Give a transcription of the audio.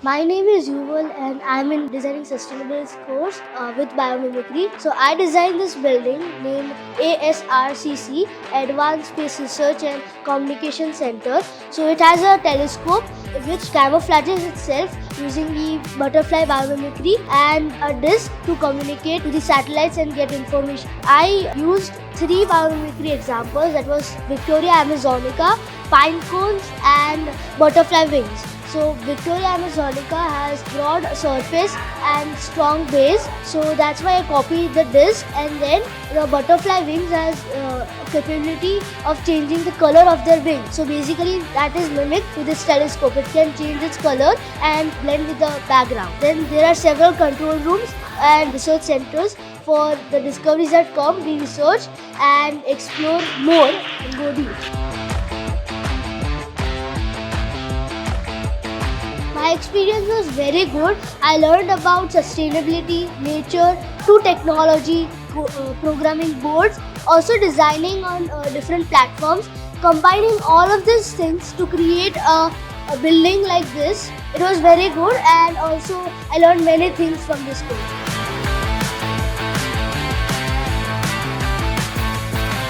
My name is Yuval and I'm in Designing Sustainable course with Biomimicry. So I designed this building named ASRCC, Advanced Space Research and Communication Center. So it has a telescope which camouflages itself using the butterfly biomimicry and a disk to communicate to the satellites and get information. I used three biomimicry examples, that was Victoria Amazonica, pine cones and butterfly wings. So Victoria Amazonica has broad surface and strong base, so that's why I copied the disc. And then the butterfly wings has capability of changing the color of their wing. So basically that is mimicked to this telescope. It can change its color and blend with the background. Then there are several control rooms and research centers for the discoveries that come, we research and explore more and go deep. My experience was very good. I learned about sustainability, nature, to technology, programming boards, also designing on different platforms, combining all of these things to create a building like this. It was very good, and also I learned many things from this course.